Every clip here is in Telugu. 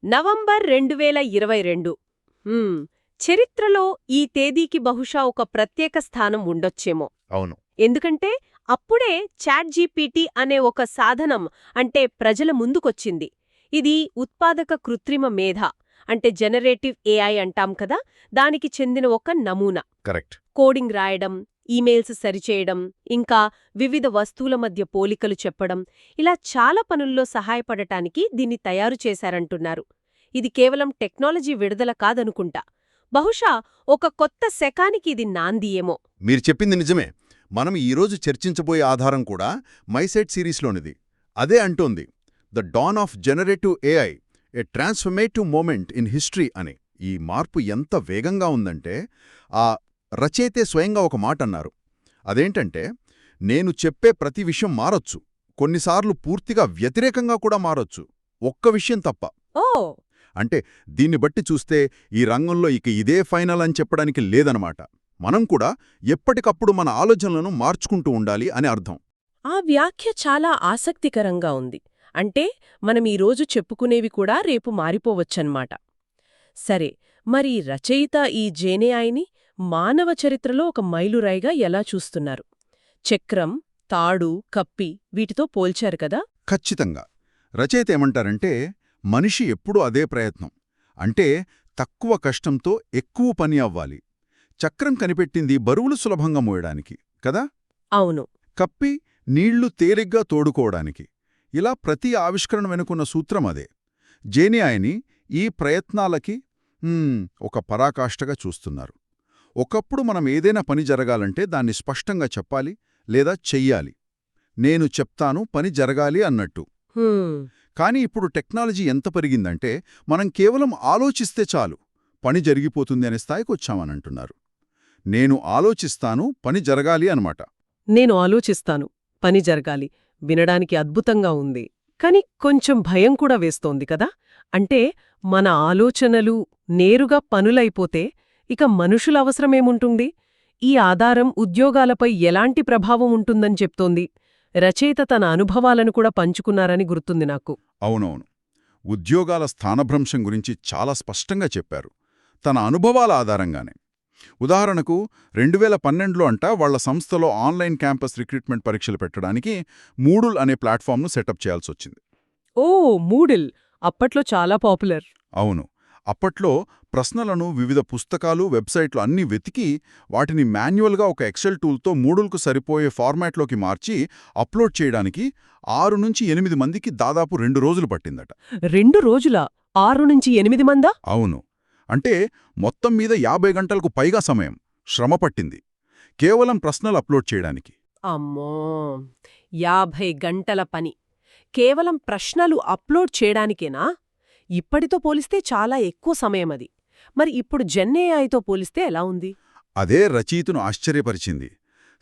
నవంబర్ 2022. హ్మ్. చరిత్రలో ఈ తేదీకి బహుశా ఒక ప్రత్యేక స్థానం ఉండొచ్చేమో. అవును. ఎందుకంటే అప్పుడే చాట్‌జీపీటీ అనే ఒక సాధనం అంటే ప్రజల ముందుకొచ్చింది. ఇది ఉత్పాదక కృత్రిమ మేధ అంటే జనరేటివ్ ఏఐ అంటాం కదా, దానికి చెందిన ఒక నమూనా. కరెక్ట్. కోడింగ్ రాయడం, ఈమెయిల్స్ సరిచేయడం, ఇంకా వివిధ వస్తువుల మధ్య పోలికలు చెప్పడం, ఇలా చాలా పనుల్లో సహాయపడటానికి దీన్ని తయారు చేశారంటున్నారు. ఇది కేవలం టెక్నాలజీ విడుదల కాదనుకుంటా. బహుశా ఒక కొత్త శకానికి ఇది నాంది ఏమో. మీరు చెప్పింది నిజమే. మనం ఈరోజు చర్చించబోయే ఆధారం కూడా మైసెట్ సిరీస్లోనిది. అదే అంటోంది, the dawn of generative AI, a transformative moment in history అని. ఈ మార్పు ఎంత వేగంగా ఉందంటే ఆ రచయితే స్వయంగా ఒక మాట అన్నారు. అదేంటంటే, నేను చెప్పే ప్రతి విషయం మారొచ్చు, కొన్నిసార్లు పూర్తిగా వ్యతిరేకంగా కూడా మారొచ్చు, ఒక్క విషయం తప్ప. ఓ, అంటే దీన్ని బట్టి చూస్తే ఈ రంగంలో ఇక ఇదే ఫైనల్ అని చెప్పడానికి లేదనమాట. మనం కూడా ఎప్పటికప్పుడు మన ఆలోచనలను మార్చుకుంటూ ఉండాలి అని అర్థం. ఆ వ్యాఖ్య చాలా ఆసక్తికరంగా ఉంది. అంటే మనం ఈరోజు చెప్పుకునేవి కూడా రేపు మారిపోవచ్చన్నమాట. సరే, మరి రచయిత ఈ జేనేఐని మానవ చరిత్రలో ఒక మైలురాయిగా ఎలా చూస్తున్నారు? చక్రం, తాడు, కప్పి వీటితో పోల్చారు కదా. ఖచ్చితంగా. రచయిత ఏమంటారంటే, మనిషి ఎప్పుడూ అదే ప్రయత్నం. అంటే తక్కువ కష్టంతో ఎక్కువ పని అవ్వాలి. చక్రం కనిపెట్టింది బరువులు సులభంగా మోయడానికి కదా. అవును. కప్పి నీళ్లు తేలిగ్గా తోడుకోవడానికి. ఇలా ప్రతి ఆవిష్కరణ వెనుకున్న సూత్రం అదే. జేనియాయని ఈ ప్రయత్నాలకి ఒక పరాకాష్ఠగా చూస్తున్నారు. ఒకప్పుడు మనం ఏదైనా పని జరగాలంటే దాన్ని స్పష్టంగా చెప్పాలి లేదా చెయ్యాలి. నేను చెప్తాను, పని జరగాలి అన్నట్టు. కానీ ఇప్పుడు టెక్నాలజీ ఎంత పెరిగిందంటే మనం కేవలం ఆలోచిస్తే చాలు, పని జరిగిపోతుంది అనే స్థాయికి వచ్చామనంటున్నారు. నేను ఆలోచిస్తాను, పని జరగాలి అనమాట. నేను ఆలోచిస్తాను, పని జరగాలి వినడానికి అద్భుతంగా ఉంది. కాని కొంచెం భయం కూడా వేస్తోంది కదా. అంటే మన ఆలోచనలు నేరుగా పనులైపోతే ఇక మనుషుల అవసరమేముంటుంది? ఈ ఆధారం ఉద్యోగాలపై ఎలాంటి ప్రభావం ఉంటుందని చెప్తోంది. రచయిత తన అనుభవాలను కూడా పంచుకున్నారని గుర్తుంది నాకు. అవునవును. ఉద్యోగాల స్థానభ్రంశం గురించి చాలా స్పష్టంగా చెప్పారు, తన అనుభవాల ఆధారంగానే. ఉదాహరణకు 2012లో వాళ్ల సంస్థలో ఆన్లైన్ క్యాంపస్ రిక్రూట్మెంట్ పరీక్షలు పెట్టడానికి మూడుల్ అనే ప్లాట్ఫామ్ను సెటప్ చేయాల్సొచ్చింది. ఓ, మూడిల్ అప్పట్లో చాలా పాపులర్. అవును. అప్పట్లో ప్రశ్నలను వివిధ పుస్తకాలు, వెబ్సైట్లు అన్నీ వెతికి వాటిని మాన్యువల్గా ఒక ఎక్సెల్ టూల్తో మూడుల్కు సరిపోయే ఫార్మాట్లోకి మార్చి అప్లోడ్ చేయడానికి 6 నుంచి 8 మందికి దాదాపు 2 రోజులు పట్టిందట. 2 రోజులా? 6 నుంచి 8 మందా? అవును. అంటే మొత్తం మీద 50 గంటలకు పైగా సమయం, శ్రమ పట్టింది కేవలం ప్రశ్నలు అప్లోడ్ చేయడానికి. అమ్మో, 50 గంటల పని కేవలం ప్రశ్నలు అప్లోడ్ చేయడానికేనా? ఇప్పటితో పోలిస్తే చాలా ఎక్కువ సమయమది. మరి ఇప్పుడు జెన్ఏఐతో పోలిస్తే ఎలా ఉంది? అదే రచయితను ఆశ్చర్యపరిచింది.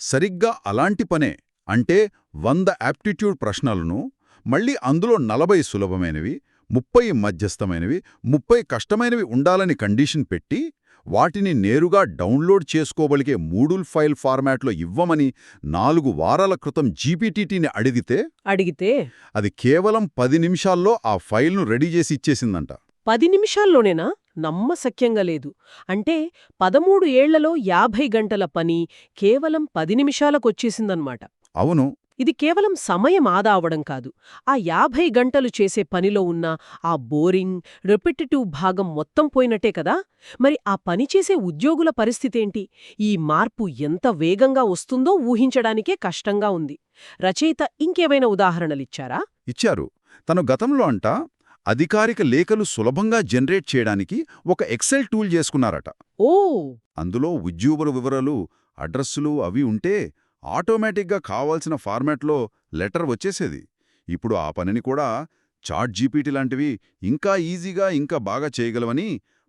సరిగ్గా అలాంటి పనే. అంటే 100 యాప్టిట్యూడ్ ప్రశ్నలను మళ్ళీ అందులో 40 సులభమైనవి, 30 మధ్యస్థమైనవి, 30 కష్టమైనవి ఉండాలని కండిషన్ పెట్టి వాటిని నేరుగా డౌన్లోడ్ చేసుకోగలిగే మూడుల్ ఫైల్ ఫార్మాట్లో ఇవ్వమని 4 వారాల క్రితం జీపీటీని అడిగితే అది కేవలం 10 నిమిషాల్లో ఆ ఫైల్ను రెడీ చేసి ఇచ్చేసిందంట. 10 నిమిషాల్లోనేనా? నమ్మశక్యంగా లేదు. అంటే 13 ఏళ్లలో 50 గంటల పని కేవలం 10 నిమిషాలకొచ్చేసిందన్నమాట. అవును. ఇది కేవలం సమయం ఆదా అవడం కాదు, ఆ 50 గంటలు చేసే పనిలో ఉన్న ఆ బోరింగ్, రిపిటిటివ్ భాగం మొత్తం పోయినట్టే కదా. మరి ఆ పనిచేసే ఉద్యోగుల పరిస్థితేంటి? ఈ మార్పు ఎంత వేగంగా వస్తుందో ఊహించడానికే కష్టంగా ఉంది. రచయిత ఇంకేవైనా ఉదాహరణలిచ్చారా? ఇచ్చారు. తను గతంలో అధికారిక లేఖలు సులభంగా జనరేట్ చేయడానికి ఒక ఎక్సెల్ టూల్ చేసుకున్నారట. ఓ, అందులో ఉద్యోగుల వివరాలు, అడ్రస్సులు అవి ఉంటే ఆటోమేటిక్గా కావాల్సిన ఫార్మాట్లో లెటర్ వచ్చేసేది. ఇప్పుడు ఆ పనిని కూడా చాట్ జీపీటీ లాంటివి ఇంకా ఈజీగా, ఇంకా బాగా చేయగలవని,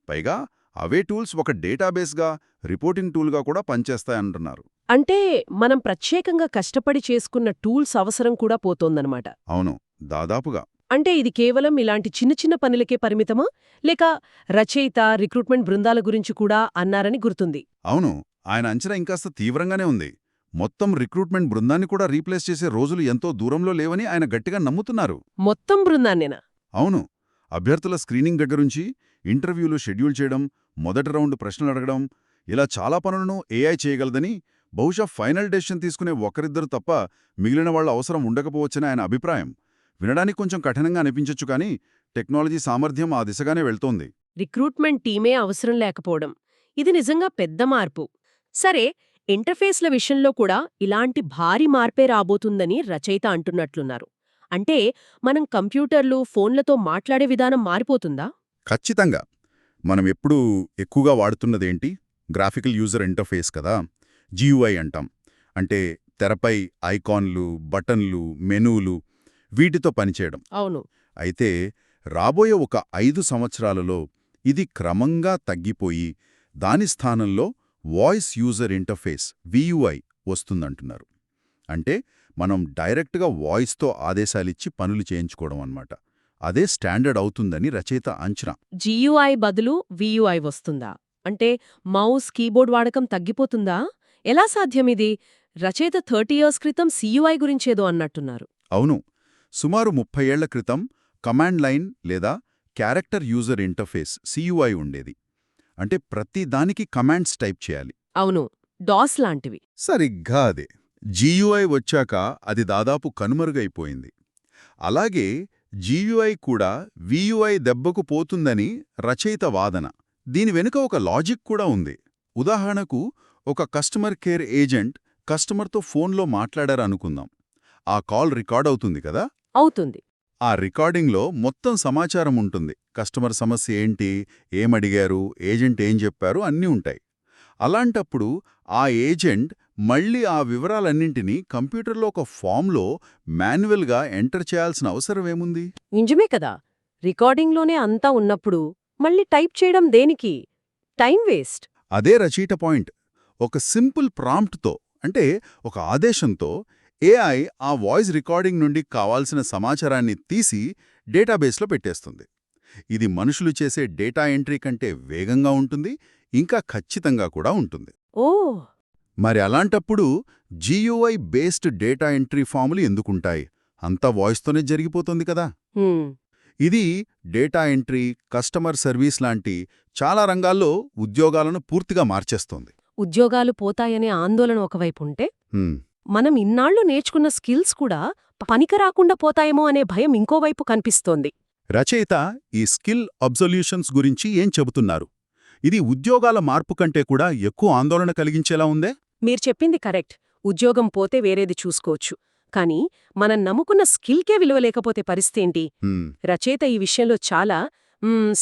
పైగా అవే టూల్స్ ఒక డేటాబేస్గా, రిపోర్టింగ్ టూల్గా కూడా పనిచేస్తాయంటున్నారు. అంటే మనం ప్రత్యేకంగా కష్టపడి చేసుకున్న టూల్స్ అవసరం కూడా పోతోందనమాట. అవును, దాదాపుగా. అంటే ఇది కేవలం ఇలాంటి చిన్న చిన్న పనులకే పరిమితమా, లేక రచయిత రిక్రూట్మెంట్ బృందాల గురించి కూడా అన్నారని గుర్తుంది. అవును, ఆయన అంచనా ఇంకాస్త తీవ్రంగానే ఉంది. మొత్తం రిక్రూట్మెంట్ బృందాన్ని కూడా రీప్లేస్ చేసే రోజులు ఎంతో దూరంలో లేవని ఆయన గట్టిగా నమ్ముతున్నారు. మొత్తం బృందాన్నేనా? అవును. అభ్యర్థుల స్క్రీనింగ్ దగ్గరుంచి ఇంటర్వ్యూలు షెడ్యూల్ చేయడం, మొదటి రౌండ్ ప్రశ్నలు అడగడం, ఇలా చాలా పనులను ఏఐ చేయగలదని, బహుశా ఫైనల్ డెసిషన్ తీసుకునే ఒకరిద్దరు తప్ప మిగిలిన వాళ్ళ అవసరం ఉండకపోవచ్చని ఆయన అభిప్రాయం. వినడానికి కొంచెం కఠినంగా అనిపించొచ్చు కానీ టెక్నాలజీ సామర్థ్యం ఆ దిశగానే వెళ్తోంది. రిక్రూట్మెంట్ టీమే అవసరం లేకపోవడం ఇది నిజంగా పెద్ద మార్పు. సరే, ఇంటర్ఫేస్ల విషయంలో కూడా ఇలాంటి భారీ మార్పే రాబోతుందని రచయిత అంటున్నట్లున్నారు. అంటే మనం కంప్యూటర్లు, ఫోన్లతో మాట్లాడే విధానం మారిపోతుందా? ఖచ్చితంగా. మనం ఎప్పుడూ ఎక్కువగా వాడుతున్నదేంటి? గ్రాఫికల్ యూజర్ ఇంటర్ఫేస్ కదా, GUI అంటాం. అంటే తెరపై ఐకాన్లు, బటన్లు, మెనూలు, వీటితో పనిచేయడం. అవును. అయితే రాబోయే ఒక 5 సంవత్సరాలలో ఇది క్రమంగా తగ్గిపోయి దాని స్థానంలో వాయిస్ యూజర్ ఇంటర్ఫేస్ VUI వస్తుందంటున్నారు. అంటే మనం డైరెక్ట్గా వాయిస్తో ఆదేశాలిచ్చి పనులు చేయించుకోవడం అన్నమాట. అదే స్టాండర్డ్ అవుతుందని రచయిత అంచనా. GUI బదులు VUI వస్తుందా? అంటే మౌస్, కీబోర్డ్ వాడకం తగ్గిపోతుందా? ఎలా సాధ్యమిది? రచయిత 30 years క్రితం CUI గురించేదో అన్నట్టున్నారు. అవును, సుమారు 30 ఏళ్ల క్రితం కమాండ్ లైన్ లేదా క్యారెక్టర్ యూజర్ ఇంటర్ఫేస్ CUI ఉండేది. అంటే ప్రతి దానికి కమాండ్స్ టైప్ చేయాలి. అవును, DOS లాంటివి. సరిగ్గా అదే. GUI వచ్చాక అది దాదాపు కనుమరుగైపోయింది. అలాగే GUI కూడా VUI దెబ్బకు పోతుందని రచయిత వాదన. దీని వెనుక ఒక లాజిక్ కూడా ఉంది. ఉదాహరణకు, ఒక కస్టమర్ కేర్ ఏజెంట్ కస్టమర్తో ఫోన్లో మాట్లాడారనుకుందాం. ఆ కాల్ రికార్డ్ అవుతుంది కదా. అవుతుంది. ఆ రికార్డింగ్లో మొత్తం సమాచారం ఉంటుంది. కస్టమర్ సమస్య ఏంటి, ఏమడిగారు, ఏజెంట్ ఏం చెప్పారు అన్నీ ఉంటాయి. అలాంటప్పుడు ఆ ఏజెంట్ మళ్ళీ ఆ వివరాలన్నింటినీ కంప్యూటర్లో ఒక ఫామ్లో మాన్యువల్గా ఎంటర్ చేయాల్సిన అవసరమేముంది? నిజమే కదా. రికార్డింగ్లోనే అంతా ఉన్నప్పుడు మళ్ళీ టైప్ చేయడం దేనికి? Time waste. అదే రచయిత పాయింట్. ఒక సింపుల్ ప్రాంప్ట్తో, అంటే ఒక ఆదేశంతో AI ఆ వాయిస్ రికార్డింగ్ నుండి కావాల్సిన సమాచారాన్ని తీసి డేటాబేస్లో పెట్టేస్తుంది. ఇది మనుషులు చేసే డేటా ఎంట్రీ కంటే వేగంగా ఉంటుంది, ఇంకా ఖచ్చితంగా కూడా ఉంటుంది. ఓ, మరి అలాంటప్పుడు GUI బేస్డ్ డేటా ఎంట్రీ ఫాములు ఎందుకుంటాయి? అంతా వాయిస్తోనే జరిగిపోతుంది కదా. హ్మ్. ఇది డేటా ఎంట్రీ, కస్టమర్ సర్వీస్ లాంటి చాలా రంగాల్లో ఉద్యోగాలను పూర్తిగా మార్చేస్తోంది. ఉద్యోగాలు పోతాయనే ఆందోళన ఒకవైపుంటే, హ్మ్. మనం ఇన్నాళ్లు నేర్చుకున్న స్కిల్స్ కూడా పనికిరాకుండా పోతాయేమో అనే భయం ఇంకోవైపు కనిపిస్తోంది. రచయిత ఈ స్కిల్ అబ్జల్యూషన్స్ గురించి ఏం చెబుతున్నారు? ఇది ఉద్యోగాల మార్పు కంటే కూడా ఎక్కువ ఆందోళన కలిగించేలా ఉందే? మీరు చెప్పింది కరెక్ట్. ఉద్యోగం పోతే వేరేది చూసుకోవచ్చు. కానీ మనం నమ్ముకున్న స్కిల్కే విలువ లేకపోతే పరిస్థితేంటి? హ్మ్. రచయిత ఈ విషయంలో చాలా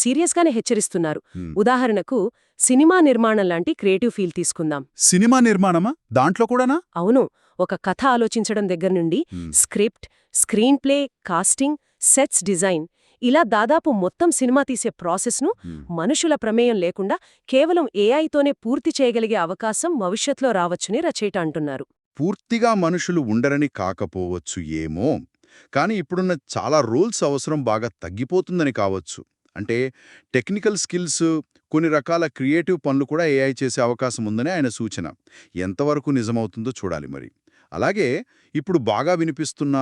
సీరియస్గానే హెచ్చరిస్తున్నారు. హ్మ్. ఉదాహరణకు, సినిమా నిర్మాణం లాంటి క్రియేటివ్ ఫీల్డ్ తీసుకుందాం. సినిమా నిర్మాణమా? దాంట్లో కూడానా? అవును, ఒక కథ ఆలోచించడం దగ్గర్నుండి హ్మ్. Script, screenplay, casting, sets design, ఇలా దాదాపు మొత్తం సినిమా తీసే ప్రాసెస్ను హ్మ్. మనుషుల ప్రమేయం లేకుండా కేవలం ఏఐతోనే పూర్తి చేయగలిగే అవకాశం భవిష్యత్లో రావచ్చని రచయిత అంటున్నారు. పూర్తిగా మనుషులు ఉండరని కాకపోవచ్చు ఏమో, కానీ ఇప్పుడున్న చాలా రూల్స్ అవసరం బాగా తగ్గిపోతుందని కావచ్చు. అంటే టెక్నికల్ స్కిల్స్, కొన్ని రకాల క్రియేటివ్ పనులు కూడా AI చేసే అవకాశం ఉందని ఆయన సూచన. ఎంతవరకు నిజమవుతుందో చూడాలి మరి. అలాగే ఇప్పుడు బాగా వినిపిస్తున్న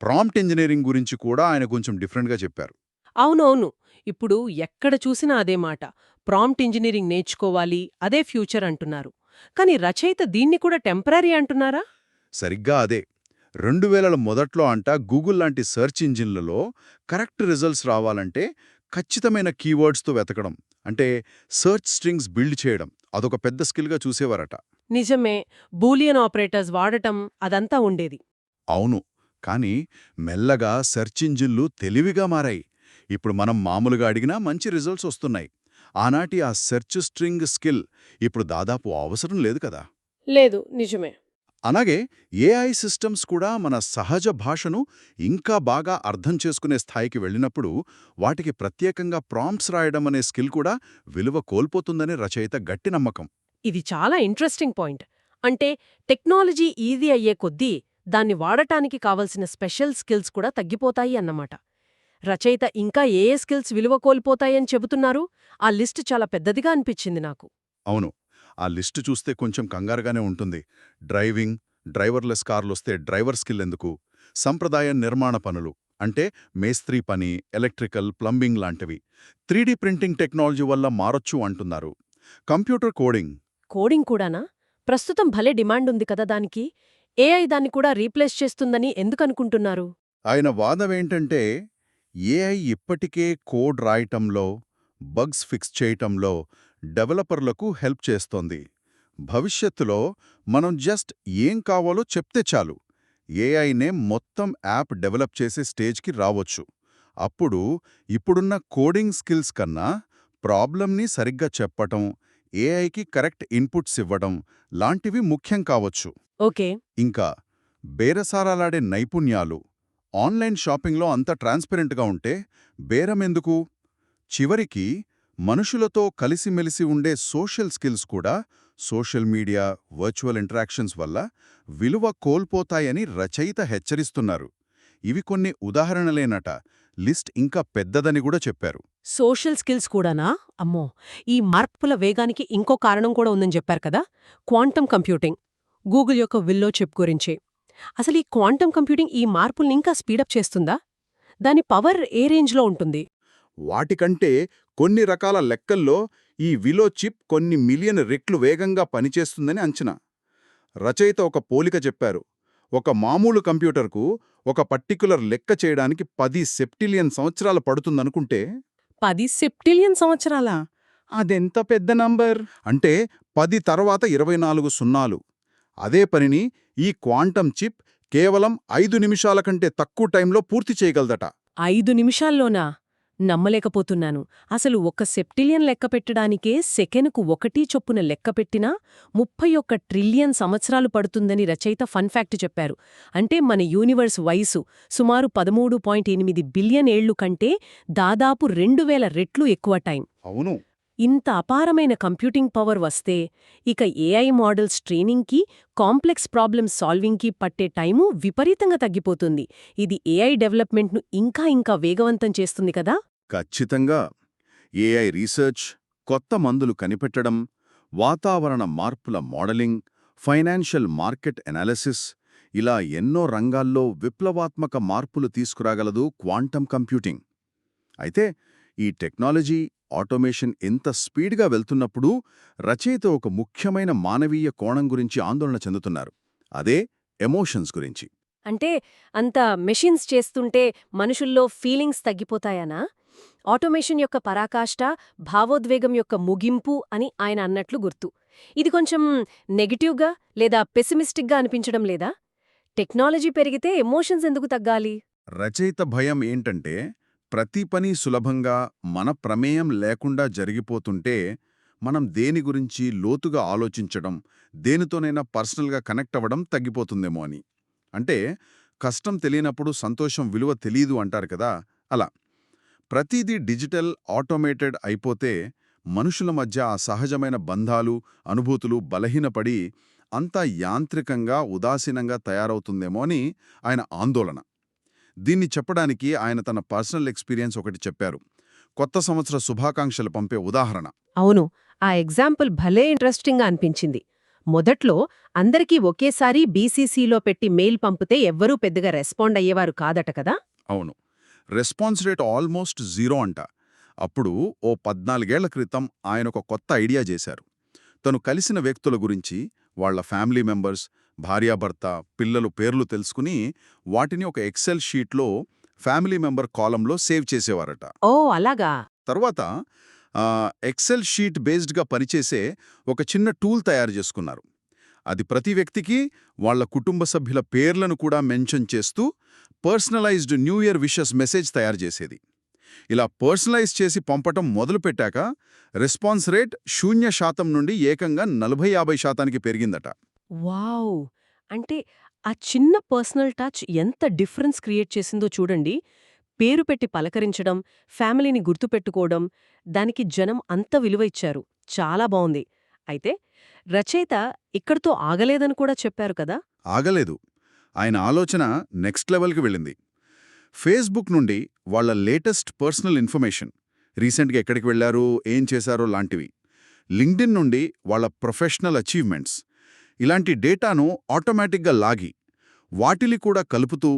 ప్రాంప్ట్ ఇంజనీరింగ్ గురించి కూడా ఆయన కొంచెం డిఫరెంట్గా చెప్పారు. అవునవును. ఇప్పుడు ఎక్కడ చూసినా అదే మాట. ప్రాంప్ట్ ఇంజనీరింగ్ నేర్చుకోవాలి, అదే ఫ్యూచర్ అంటున్నారు. కానీ రచయిత దీన్ని కూడా టెంపరరీ అంటున్నారా? సరిగ్గా అదే. 2000ల మొదట్లో గూగుల్ లాంటి సెర్చ్ ఇంజిన్లలో కరెక్ట్ రిజల్ట్స్ రావాలంటే ఖచ్చితమైన కీవర్డ్స్తో వెతకడం, అంటే సెర్చ్ స్ట్రింగ్స్ బిల్డ్ చేయడం, అదొక పెద్ద స్కిల్గా చూసేవారట. నిజమే. బూలియన్ ఆపరేటర్స్ వాడటం అదంతా ఉండేది. అవును, కానీ మెల్లగా సెర్చ్ ఇంజిన్లు తెలివిగా మారాయి. ఇప్పుడు మనం మామూలుగా అడిగినా మంచి రిజల్ట్స్ వస్తున్నాయి. ఆనాటి ఆ సెర్చ్ స్ట్రింగ్ స్కిల్ ఇప్పుడు దాదాపు అవసరం లేదు కదా. లేదు, నిజమే. అలాగే AI సిస్టమ్స్ కూడా మన సహజ భాషను ఇంకా బాగా అర్థం చేసుకునే స్థాయికి వెళ్ళినప్పుడు వాటికి ప్రత్యేకంగా ప్రాంప్ట్స్ రాయడం అనే స్కిల్ కూడా విలువ కోల్పోతుందని రచయిత గట్టి నమ్మకం. ఇది చాలా ఇంట్రెస్టింగ్ పాయింట్. అంటే టెక్నాలజీ ఈజీ అయ్యే కొద్దీ దాన్ని వాడటానికి కావలసిన స్పెషల్ స్కిల్స్ కూడా తగ్గిపోతాయి అన్నమాట. రచయిత ఇంకా ఏ ఏ స్కిల్స్ విలువ కోల్పోతాయని చెబుతున్నారు? ఆ లిస్ట్ చాలా పెద్దదిగా అనిపించింది నాకు. అవును, ఆ లిస్టు చూస్తే కొంచెం కంగారుగానే ఉంటుంది. డ్రైవింగ్, డ్రైవర్లెస్ కార్లొస్తే డ్రైవర్ స్కిల్ ఎందుకు? సంప్రదాయ నిర్మాణ పనులు అంటే మేస్త్రీ పని, ఎలక్ట్రికల్, ప్లంబింగ్ లాంటివి 3D ప్రింటింగ్ టెక్నాలజీ వల్ల మారొచ్చు అంటున్నారు. కంప్యూటర్ కోడింగ్ కోడింగ్ కూడానా? ప్రస్తుతం భలే డిమాండ్ ఉంది కదా దానికి. ఏఐ దాన్ని కూడా రీప్లేస్ చేస్తుందని ఎందుకనుకుంటున్నారు? ఆయన వాదమేంటంటే ఏఐ ఇప్పటికే కోడ్ రాయటంలో, బగ్స్ ఫిక్స్ చేయటంలో డెవలపర్లకు హెల్ప్ చేస్తోంది. భవిష్యత్తులో మనం జస్ట్ ఏం కావాలో చెప్తే చాలు, ఏఐనే మొత్తం యాప్ డెవలప్ చేసే స్టేజ్కి రావొచ్చు. అప్పుడు ఇప్పుడున్న కోడింగ్ స్కిల్స్ కన్నా ప్రాబ్లంని సరిగ్గా చెప్పటం, ఏఐకి కరెక్ట్ ఇన్పుట్స్ ఇవ్వడం లాంటివి ముఖ్యం కావచ్చు. ఓకే. ఇంకా బేరసారాలాడే నైపుణ్యాలు. ఆన్లైన్ షాపింగ్లో అంత ట్రాన్స్పరెంట్గా ఉంటే బేరమెందుకు? చివరికి మనుషులతో కలిసిమెలిసి ఉండే సోషల్ స్కిల్స్ కూడా సోషల్ మీడియా, వర్చువల్ ఇంటరాక్షన్స్ వల్ల విలువ కోల్పోతాయని రచయిత హెచ్చరిస్తున్నారు. ఇవి కొన్ని ఉదాహరణలేనట. లిస్ట్ ఇంకా పెద్దదని కూడా చెప్పారు. సోషల్ స్కిల్స్ కూడానా? అమ్మో! ఈ మార్పుల వేగానికి ఇంకో కారణం కూడా ఉందని చెప్పారు కదా, క్వాంటమ్ కంప్యూటింగ్. గూగుల్ యొక్క విల్లో చిప్ గురించి. అసలు ఈ క్వాంటమ్ కంప్యూటింగ్ ఈ మార్పుల్ని ఇంకా స్పీడప్ చేస్తుందా? దాని పవర్ ఏ రేంజ్లో ఉంటుంది? వాటికంటే కొన్ని రకాల లెక్కల్లో ఈ విలో చిప్ కొన్ని మిలియన్ రెట్లు వేగంగా పనిచేస్తుందని అంచనా. రచయిత ఒక పోలిక చెప్పారు. ఒక మామూలు కంప్యూటర్కు ఒక పర్టిక్యులర్ లెక్క చేయడానికి 10 సెప్టిలియన్ సంవత్సరాలు పడుతుందనుకుంటే 10 సెప్టిలియన్ సంవత్సరాలా? అదెంత పెద్ద నంబర్! అంటే 10 తర్వాత 24 సున్నాలు. అదే పనిని ఈ క్వాంటమ్ చిప్ కేవలం 5 నిమిషాల కంటే తక్కువ టైంలో పూర్తి చేయగలదట. 5 నిమిషాల్లోనా? నమ్మలేకపోతున్నాను. అసలు ఒక సెప్టిలియన్ లెక్క పెట్టడానికే సెకెనుకు 1 చొప్పున లెక్కపెట్టినా 31 ట్రిలియన్ సంవత్సరాలు పడుతుందని రచయిత ఫన్ ఫ్యాక్ట్ చెప్పారు. అంటే మన యూనివర్స్ వయసు సుమారు 13.8 బిలియన్ ఏళ్లు కంటే దాదాపు 2000 రెట్లు ఎక్కువ టైం. అవును. ఇంత అపారమైన కంప్యూటింగ్ పవర్ వస్తే ఇక ఏఐ మోడల్స్ ట్రైనింగ్కి, కాంప్లెక్స్ ప్రాబ్లమ్స్ సాల్వింగ్కి పట్టే టైము విపరీతంగా తగ్గిపోతుంది. ఇది ఏఐ డెవలప్మెంట్ను ఇంకా ఇంకా వేగవంతం చేస్తుంది కదా? ఖచ్చితంగా. ఏఐ రీసెర్చ్, కొత్త మందులు కనిపెట్టడం, వాతావరణ మార్పుల మోడలింగ్, ఫైనాన్షియల్ మార్కెట్ ఎనాలిసిస్, ఇలా ఎన్నో రంగాల్లో విప్లవాత్మక మార్పులు తీసుకురాగలదు క్వాంటమ్ కంప్యూటింగ్. అయితే ఈ టెక్నాలజీ, ఆటోమేషన్ ఎంత స్పీడ్గా వెళ్తున్నప్పుడు రచయిత ఒక ముఖ్యమైన మానవీయ కోణం గురించి ఆందోళన చెందుతున్నారు. అదే ఎమోషన్స్ గురించి. అంటే అంత మెషిన్స్ చేస్తుంటే మనుషుల్లో ఫీలింగ్స్ తగ్గిపోతాయనా? ఆటోమేషన్ యొక్క పరాకాష్ట భావోద్వేగం యొక్క ముగింపు అని ఆయన అన్నట్లు గుర్తు. ఇది కొంచెం నెగటివ్గా లేదా పెసిమిస్టిక్గా అనిపించడం లేదా? టెక్నాలజీ పెరిగితే ఎమోషన్స్ ఎందుకు తగ్గాలి? రచయిత భయం ఏంటంటే ప్రతి పని సులభంగా మన ప్రమేయం లేకుండా జరిగిపోతుంటే మనం దేని గురించి లోతుగా ఆలోచించడం, దేనితోనైనా పర్సనల్గా కనెక్ట్ అవ్వడం తగ్గిపోతుందేమో అని. అంటే కష్టం తెలియనప్పుడు సంతోషం విలువ తెలీదు అంటారు కదా, అలా. ప్రతిదీ డిజిటల్, ఆటోమేటెడ్ అయిపోతే మనుషుల మధ్య ఆ సహజమైన బంధాలు, అనుభూతులు బలహీనపడి అంతా యాంత్రికంగా, ఉదాసీనంగా తయారవుతుందేమో అని ఆయన ఆందోళన. దీన్ని చెప్పడానికి ఆయన తన పర్సనల్ ఎక్స్పీరియన్స్ ఒకటి చెప్పారు. కొత్త సంవత్సర శుభాకాంక్షలు పంపే ఉదాహరణ. అవును, ఆ ఎగ్జాంపుల్ భలే ఇంట్రెస్టింగ్గా అనిపించింది. మొదట్లో అందరికీ ఒకేసారి బీసీసీలో పెట్టి మెయిల్ పంపితే ఎవ్వరూ పెద్దగా రెస్పాండ్ అయ్యేవారు కాదట కదా? అవును. రెస్పాన్స్ రేట్ ఆల్మోస్ట్ 0 అంట. అప్పుడు ఓ 14 ఏళ్ల క్రితం ఆయన ఒక కొత్త ఐడియా చేశారు. తను కలిసిన వ్యక్తుల గురించి, వాళ్ల ఫ్యామిలీ మెంబర్స్, భార్యాభర్త, పిల్లలు పేర్లు తెలుసుకుని వాటిని ఒక ఎక్సెల్ షీట్లో ఫ్యామిలీ మెంబర్ కాలంలో సేవ్ చేసేవారట. ఓ అలాగా. తర్వాత ఎక్సెల్ షీట్ బేస్డ్గా పనిచేసే ఒక చిన్న టూల్ తయారు చేసుకున్నారు. అది ప్రతి వ్యక్తికి వాళ్ల కుటుంబ సభ్యుల పేర్లను కూడా మెన్షన్ చేస్తూ personalized New Year wishes message తయారు చేసేది. ఇలా పర్సనలైజ్ చేసి పంపటం మొదలుపెట్టాక రెస్పాన్స్ రేట్ 0% నుండి ఏకంగా 40-50% పెరిగిందట. వావ్! అంటే ఆ చిన్న పర్సనల్ టచ్ ఎంత డిఫరెన్స్ క్రియేట్ చేసిందో చూడండి. పేరు పెట్టి పలకరించడం, ఫ్యామిలీని గుర్తుపెట్టుకోవడం, దానికి జనం అంత విలువ ఇచ్చారు. చాలా బావుంది. అయితే రచయిత ఇక్కడితో ఆగలేదని కూడా చెప్పారు కదా? ఆగలేదు. ఆయన ఆలోచన నెక్స్ట్ లెవెల్కి వెళ్ళింది. ఫేస్బుక్ నుండి వాళ్ల లేటెస్ట్ పర్సనల్ ఇన్ఫర్మేషన్, రీసెంట్గా ఎక్కడికి వెళ్లారో, ఏం చేశారో లాంటివి, లింక్డ్ఇన్ నుండి వాళ్ల ప్రొఫెషనల్ అచీవ్మెంట్స్, ఇలాంటి డేటాను ఆటోమేటిక్గా లాగి వాటిని కూడా కలుపుతూ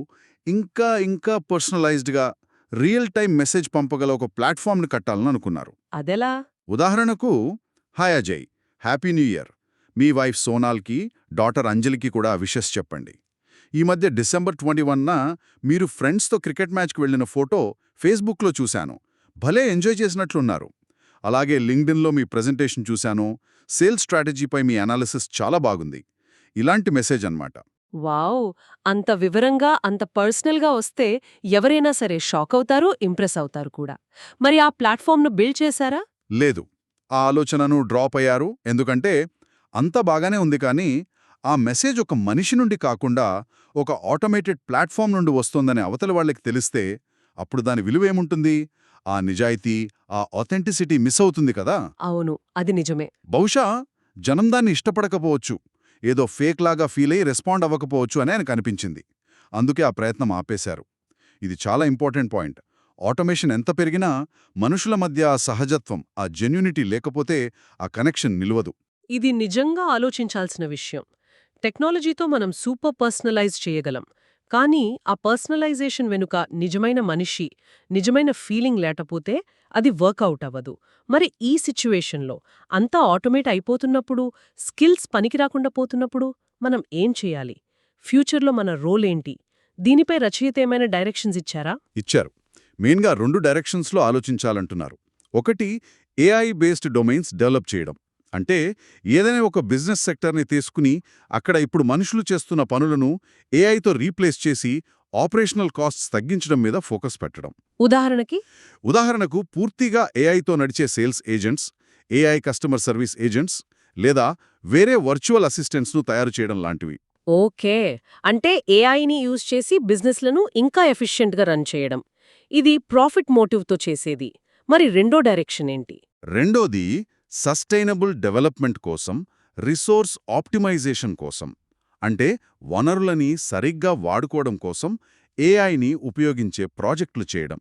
ఇంకా పర్సనలైజ్డ్గా రియల్ టైం మెసేజ్ పంపగల ఒక ప్లాట్ఫామ్ని కట్టాలని అనుకున్నారు. అదెలా? ఉదాహరణకు, hi Ajay, happy new year, మీ వైఫ్ సోనాల్కి, డాటర్ అంజలికి కూడా విషెస్ చెప్పండి. ఈ మధ్య డిసెంబర్ 21న మీరు ఫ్రెండ్స్తో క్రికెట్ మ్యాచ్కి వెళ్లిన ఫోటో ఫేస్బుక్లో చూశాను. భలే ఎంజాయ్ చేసినట్లున్నారు. అలాగే లింక్డ్ఇన్లో మీ ప్రెజెంటేషన్ చూశాను. సేల్స్ స్ట్రాటజీపై మీ అనాలిసిస్ చాలా బాగుంది. ఇలాంటి మెసేజ్ అన్నమాట. వావ్! అంత వివరంగా, అంత పర్సనల్గా వస్తే ఎవరైనా సరే షాక్ అవుతారు, ఇంప్రెస్ అవుతారు కూడా. మరి ఆ ప్లాట్ఫామ్ను బిల్డ్ చేశారా? లేదు, ఆ ఆలోచనను డ్రాప్ అయ్యారు. ఎందుకంటే అంతా బాగానే ఉంది, కానీ ఆ మెసేజ్ ఒక మనిషి నుండి కాకుండా ఒక ఆటోమేటెడ్ ప్లాట్ఫామ్ నుండి వస్తోందని అవతలి వాళ్ళకి తెలిస్తే అప్పుడు దాని విలువేముంటుంది? ఆ నిజాయితీ, ఆ ఆథెంటిసిటీ మిస్ అవుతుంది కదా. అవును, అది నిజమే. బహుశా జనం దాన్ని ఇష్టపడకపోవచ్చు, ఏదో ఫేక్ లాగా ఫీల్ అయ్యి రెస్పాండ్ అవ్వకపోవచ్చు అని ఆయనకు అనిపించింది. అందుకే ఆ ప్రయత్నం ఆపేశారు. ఇది చాలా ఇంపార్టెంట్ పాయింట్. ఆటోమేషన్ ఎంత పెరిగినా మనుషుల మధ్య ఆ సహజత్వం, ఆ జెన్యూనిటీ లేకపోతే ఆ కనెక్షన్ నిలవదు. ఇది నిజంగా ఆలోచించాల్సిన విషయం. టెక్నాలజీతో మనం సూపర్ పర్సనలైజ్ చేయగలం, కానీ ఆ పర్సనలైజేషన్ వెనుక నిజమైన మనిషి, నిజమైన ఫీలింగ్ లేకపోతే అది వర్కౌట్ అవ్వదు. మరి ఈ సిచ్యువేషన్లో అంతా ఆటోమేట్ అయిపోతున్నప్పుడు, స్కిల్స్ పనికిరాకుండా పోతున్నప్పుడు మనం ఏం చేయాలి? ఫ్యూచర్లో మన రోల్ ఏంటి? దీనిపై రచయిత ఏమైనా డైరెక్షన్స్ ఇచ్చారా? ఇచ్చారు. మెయిన్గా 2 డైరెక్షన్స్లో ఆలోచించాలంటున్నారు. ఒకటి, ఏఐ బేస్డ్ డొమైన్స్ డెవలప్ చేయడం. అంటే ఏదైనా ఒక బిజినెస్ సెక్టర్ని తీసుకుని అక్కడ ఇప్పుడు మనుషులు చేస్తున్న పనులను ఏఐతో రీప్లేస్ చేసి ఆపరేషనల్ కాస్ట్స్ తగ్గించడం మీద ఫోకస్ పెట్టడం. ఉదాహరణకు పూర్తిగా ఏఐతో నడిచే sales agents, AI customer service agents, లేదా వేరే వర్చువల్ అసిస్టెంట్స్ను తయారు చేయడం లాంటివి. ఓకే, అంటే ఏఐని యూజ్ చేసి బిజినెస్లను ఇంకా ఎఫిషియెంట్గా రన్ చేయడం. ఇది ప్రాఫిట్ మోటివ్తో చేసేది. మరి రెండో డైరెక్షన్ ఏంటి? రెండోది, సస్టైనబుల్ డెవలప్మెంట్ కోసం, రిసోర్స్ ఆప్టిమైజేషన్ కోసం. అంటే వనరులని సరిగ్గా వాడుకోవడం కోసం ఏఐని ఉపయోగించే ప్రాజెక్టులు చేయడం.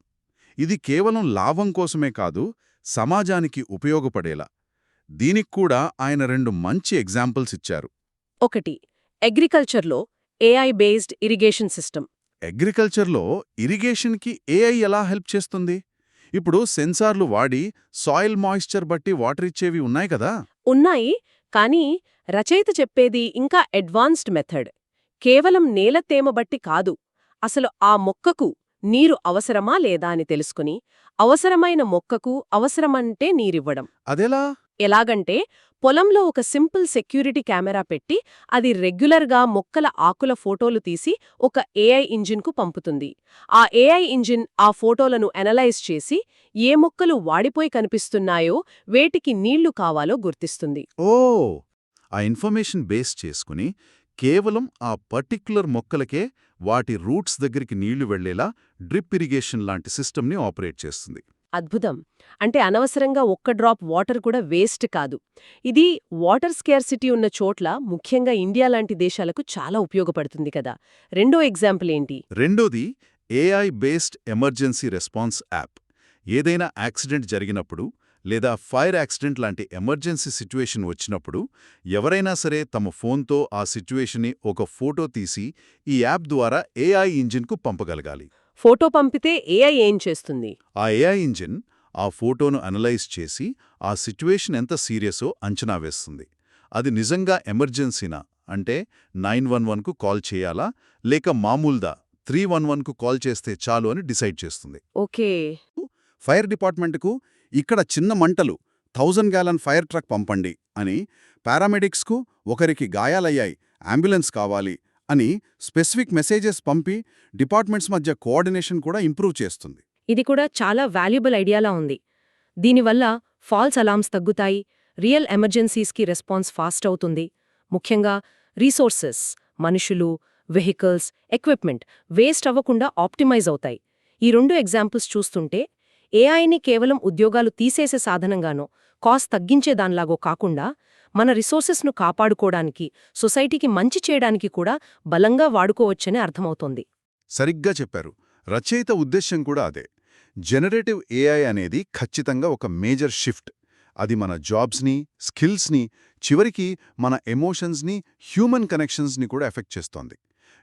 ఇది కేవలం లాభం కోసమే కాదు, సమాజానికి ఉపయోగపడేలా. దీనిక్కూడా ఆయన 2 మంచి ఎగ్జాంపుల్స్ ఇచ్చారు. ఒకటి, అగ్రికల్చర్లో ఏఐ బేస్డ్ ఇరిగేషన్ సిస్టమ్. అగ్రికల్చర్లో ఇరిగేషన్కి ఏఐ ఎలా హెల్ప్ చేస్తుంది? ఇప్పుడు సెన్సార్లు వాడి సాయిల్ మాయిశ్చర్ బట్టి వాటర్ ఇచ్చేవి ఉన్నాయి కదా. ఉన్నాయి, కానీ రచయిత చెప్పేది ఇంకా అడ్వాన్స్డ్ మెథడ్. కేవలం నేల తేమ బట్టి కాదు, అసలు ఆ మొక్కకు నీరు అవసరమా లేదా అని తెలుసుకుని, అవసరమైన మొక్కకు అవసరమంటే నీరివ్వడం. అదెలా? ఎలాగంటే పొలంలో ఒక సింపుల్ సెక్యూరిటీ కెమెరా పెట్టి అది రెగ్యులర్గా మొక్కల ఆకుల ఫోటోలు తీసి ఒక ఏఐ ఇంజిన్కు పంపుతుంది. ఆ ఏఐ ఇంజిన్ ఆ ఫోటోలను అనలైజ్ చేసి ఏ మొక్కలు వాడిపోయి కనిపిస్తున్నాయో, వేటికి నీళ్లు కావాలో గుర్తిస్తుంది. ఓ, ఆ ఇన్ఫర్మేషన్ బేస్ చేసుకుని కేవలం ఆ పర్టిక్యులర్ మొక్కలకే వాటి రూట్స్ దగ్గరికి నీళ్లు వెళ్లేలా డ్రిప్ ఇరిగేషన్ లాంటి సిస్టమ్ని ఆపరేట్ చేస్తుంది. అద్భుతం. అంటే అనవసరంగా ఒక్క డ్రాప్ వాటర్ కూడా వేస్ట్ కాదు. ఇది వాటర్ స్కేర్సిటీ ఉన్న చోట్ల, ముఖ్యంగా ఇండియా లాంటి దేశాలకు చాలా ఉపయోగపడుతుంది కదా. రెండో ఎగ్జాంపుల్ ఏంటి? రెండోది, AI based emergency response app. ఏదైనా యాక్సిడెంట్ జరిగినప్పుడు లేదా ఫైర్ యాక్సిడెంట్ లాంటి ఎమర్జెన్సీ సిచ్యువేషన్ వచ్చినప్పుడు ఎవరైనా సరే తమ ఫోన్తో ఆ సిచ్యువేషన్ని ఒక ఫోటో తీసి ఈ యాప్ ద్వారా ఏఐ ఇంజిన్కు పంపగలగాలి. ఫోటో పంపితే ఏఐ ఏం చేస్తుంది? ఆ ఏఐ ఇంజిన్ ఆ ఫోటోను అనలైజ్ చేసి ఆ సిచ్యువేషన్ ఎంత సీరియసో అంచనా వేస్తుంది. అది నిజంగా ఎమర్జెన్సీనా అంటే 911కు కాల్ చేయాలా, లేక మామూలుదా 311కు కాల్ చేస్తే చాలు అని డిసైడ్ చేస్తుంది. ఓకే. ఫైర్ డిపార్ట్మెంట్కు ఇక్కడ చిన్న మంటలు, 1000 గ్యాలన్ ఫైర్ ట్రక్ పంపండి అని, పారామెడిక్స్కు ఒకరికి గాయాలయ్యాయి, అంబులెన్స్ కావాలి అని స్పెసిఫిక్ మెసేజెస్ పంపి డిపార్ట్మెంట్స్ మధ్య కోఆర్డినేషన్ కూడా ఇంప్రూవ్ చేస్తుంది. ఇది కూడా చాలా వాల్యుబుల్ ఐడియాలా ఉంది. దీనివల్ల ఫాల్స్ అలార్మ్స్ తగ్గుతాయి, రియల్ ఎమర్జెన్సీస్కి రెస్పాన్స్ ఫాస్ట్ అవుతుంది. ముఖ్యంగా రీసోర్సెస్, మనుషులు, వెహికల్స్, ఎక్విప్మెంట్ వేస్ట్ అవ్వకుండా ఆప్టిమైజ్ అవుతాయి. ఈ 2 ఎగ్జాంపుల్స్ చూస్తుంటే ఏఐని కేవలం ఉద్యోగాలు తీసేసే సాధనంగానో, కాస్ట్ తగ్గించేదానిలాగో కాకుండా మన రిసోర్సెస్ను కాపాడుకోవడానికి, సొసైటీకి మంచి చేయడానికి కూడా బలంగా వాడుకోవచ్చని అర్థమవుతోంది. సరిగ్గా చెప్పారు. రచయిత ఉద్దేశ్యం కూడా అదే. జనరేటివ్ ఏఐ అనేది ఖచ్చితంగా ఒక మేజర్ షిఫ్ట్. అది మన జాబ్స్ని, స్కిల్స్ని, చివరికి మన ఎమోషన్స్ని, హ్యూమన్ కనెక్షన్స్ని కూడా ఎఫెక్ట్ చేస్తోంది.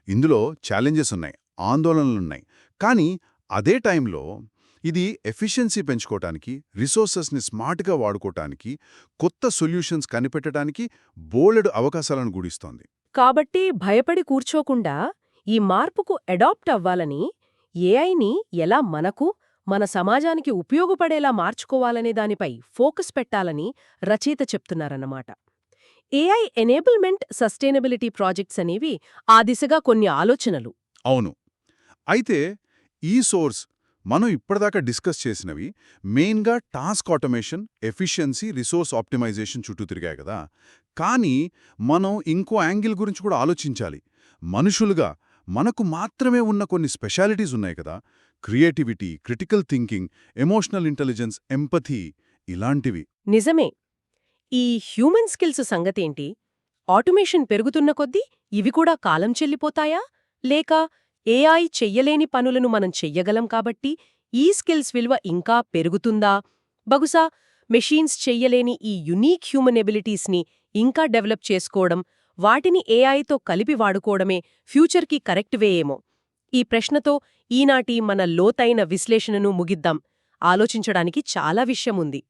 ఇందులో ఛాలెంజెస్ ఉన్నాయి. ఆందోళనలున్నాయి. కానీ అదే టైంలో ఇది ఎఫిషియన్సీ పెంచుకోవటానికి, రిసోర్సెస్ని స్మార్ట్గా వాడుకోవటానికి, కొత్త సొల్యూషన్స్ కనిపెట్టడానికి బోలెడు అవకాశాలను గూడిస్తోంది. కాబట్టి భయపడి కూర్చోకుండా ఈ మార్పుకు అడాప్ట్ అవ్వాలని, ఏఐని ఎలా మనకు, మన సమాజానికి ఉపయోగపడేలా మార్చుకోవాలనే దానిపై ఫోకస్ పెట్టాలని రచయిత చెప్తున్నారన్నమాట. ఏఐ ఎనేబుల్మెంట్ సస్టైనబిలిటీ ప్రాజెక్ట్స్ అనేవి ఆ దిశగా కొన్ని ఆలోచనలు. అవును. అయితే ఈ సోర్స్ మనం ఇప్పటిదాకా డిస్కస్ చేసినవి మెయిన్గా task automation, efficiency, resource optimization చుట్టూ తిరిగాయి కదా. కానీ మనం ఇంకో యాంగిల్ గురించి కూడా ఆలోచించాలి. మనుషులుగా మనకు మాత్రమే ఉన్న కొన్ని స్పెషాలిటీస్ ఉన్నాయి కదా. Creativity, critical thinking, emotional intelligence, empathy ఇలాంటివి. నిజమే. ఈ హ్యూమన్ స్కిల్స్ సంగతేంటి? ఆటోమేషన్ పెరుగుతున్న కొద్దీ ఇవి కూడా కాలం చెల్లిపోతాయా? లేక ఏఐ చెయ్యలేని పనులను మనం చెయ్యగలం కాబట్టి ఈ స్కిల్స్ విలువ ఇంకా పెరుగుతుందా? బహుశా మెషీన్స్ చెయ్యలేని ఈ యునీక్ హ్యూమన్ ఎబిలిటీస్ని ఇంకా డెవలప్ చేసుకోవడం, వాటిని ఏఐతో కలిపి వాడుకోవడమే ఫ్యూచర్కి కరెక్ట్ వే ఏమో. ఈ ప్రశ్నతో ఈనాటి మన లోతైన విశ్లేషణను ముగిద్దాం. ఆలోచించడానికి చాలా విషయముంది.